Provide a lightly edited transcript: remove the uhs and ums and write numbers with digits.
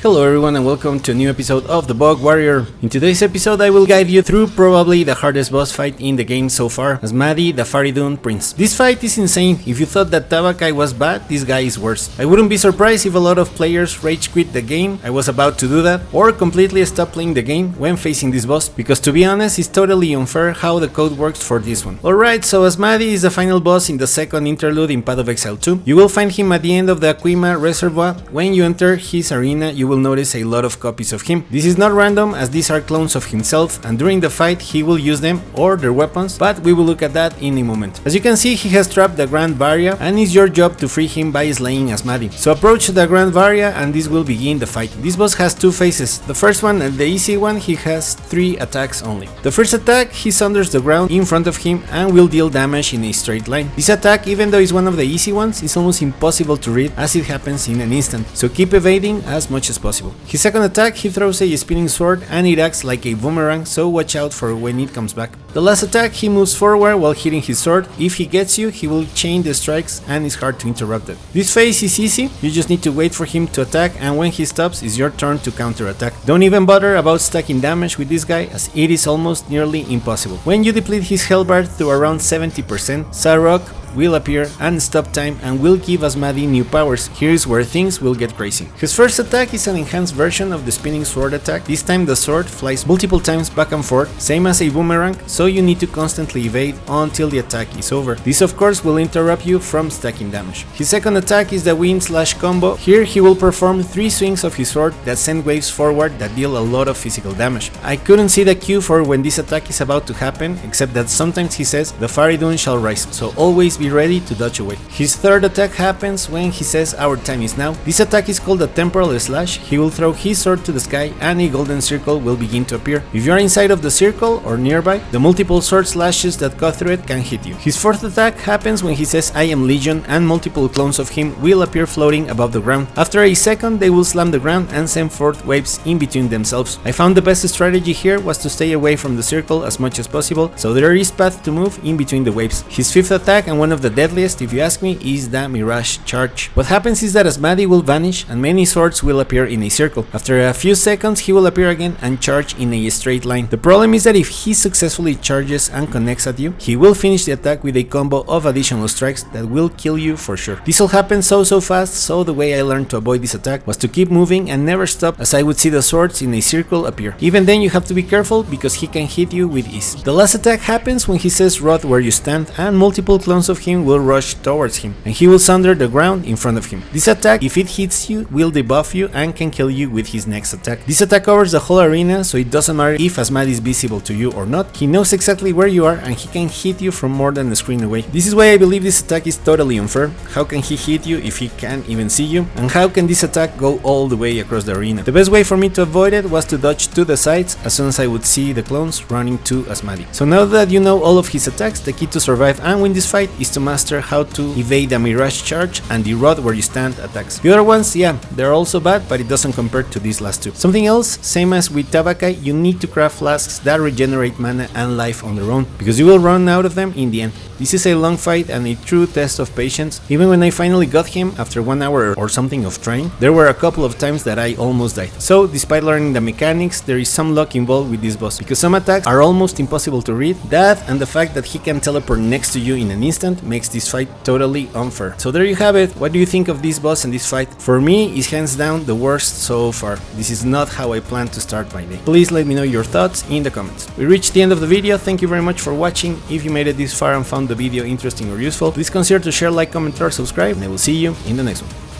Hello everyone and welcome to a new episode of The Bug Warrior. In today's episode I will guide you through probably the hardest boss fight in the game so far, Azmadi, the Faridun Prince. This fight is insane. If you thought that Tavakai was bad, this guy is worse. I wouldn't be surprised if a lot of players rage quit the game, I was about to do that, or completely stop playing the game when facing this boss, because to be honest it's totally unfair how the code works for this one. Alright, so Azmadi is the final boss in the second interlude in Path of Exile 2. You will find him at the end of the Qimah Reservoir. When you enter his arena you will notice a lot of copies of him. This is not random as these are clones of himself, and during the fight he will use them or their weapons, but we will look at that in a moment. As you can see, he has trapped the Grand Barrier and it's your job to free him by slaying Azmadi. So approach the Grand Barrier and this will begin the fight. This boss has two phases. The first one, the easy one, he has 3 attacks only. The first attack, he sunders the ground in front of him and will deal damage in a straight line. This attack, even though it's one of the easy ones, is almost impossible to read as it happens in an instant, so keep evading as much as possible. His second attack, he throws a spinning sword and it acts like a boomerang, so watch out for when it comes back. The last attack, he moves forward while hitting his sword. If he gets you, he will chain the strikes and it's hard to interrupt it. This phase is easy, you just need to wait for him to attack, and when he stops it's your turn to counter attack. Don't even bother about stacking damage with this guy as it is almost nearly impossible. When you deplete his health bar to around 70%, Sarok will appear and stop time and will give Azmadi new powers. Here is where things will get crazy. His first attack is an enhanced version of the spinning sword attack. This time the sword flies multiple times back and forth, same as a boomerang, so you need to constantly evade until the attack is over. This of course will interrupt you from stacking damage. His second attack is the wind/combo. Here he will perform 3 swings of his sword that send waves forward that deal a lot of physical damage. I couldn't see the cue for when this attack is about to happen, except that sometimes he says the Faridun shall rise, so always be ready to dodge away. His third attack happens when he says our time is now. This attack is called a temporal slash. He will throw his sword to the sky and a golden circle will begin to appear. If you are inside of the circle or nearby, the multiple sword slashes that cut through it can hit you. His fourth attack happens when he says I am Legion and multiple clones of him will appear floating above the ground. After a second they will slam the ground and send forth waves in between themselves. I found the best strategy here was to stay away from the circle as much as possible, so there is path to move in between the waves. His fifth attack, and one of the deadliest if you ask me, is the Mirage Charge. What happens is that Azmadi will vanish and many swords will appear in a circle. After a few seconds he will appear again and charge in a straight line. The problem is that if he successfully charges and connects at you, he will finish the attack with a combo of additional strikes that will kill you for sure. This all happens so fast, so the way I learned to avoid this attack was to keep moving and never stop as I would see the swords in a circle appear. Even then you have to be careful because he can hit you with ease. The last attack happens when he says rot where you stand and multiple clones of him will rush towards him and he will sunder the ground in front of him. This attack, if it hits you, will debuff you and can kill you with his next attack. This attack covers the whole arena, so it doesn't matter if Azmadi is visible to you or not. He knows exactly where you are and he can hit you from more than a screen away. This is why I believe this attack is totally unfair. How can he hit you if he can't even see you? And how can this attack go all the way across the arena? The best way for me to avoid it was to dodge to the sides as soon as I would see the clones running to Azmadi. So now that you know all of his attacks, the key to survive and win this fight is to master how to evade the Mirage Charge and the rod where you stand attacks. The other ones, yeah, they're also bad, but it doesn't compare to these last two. Something else, same as with Tavakai, you need to craft flasks that regenerate mana and life on their own, because you will run out of them in the end. This is a long fight and a true test of patience. Even when I finally got him after 1 hour or something of trying, there were a couple of times that I almost died. So despite learning the mechanics, there is some luck involved with this boss, because some attacks are almost impossible to read. That and the fact that he can teleport next to you in an instant makes this fight totally unfair. So there you have it. What do you think of this boss and this fight? For me, it's hands down the worst so far. This is not how I plan to start my day. Please let me know your thoughts in the comments. We reached the end of the video. Thank you very much for watching. If you made it this far and found the video interesting or useful, please consider to share, like, comment or subscribe, and I will see you in the next one.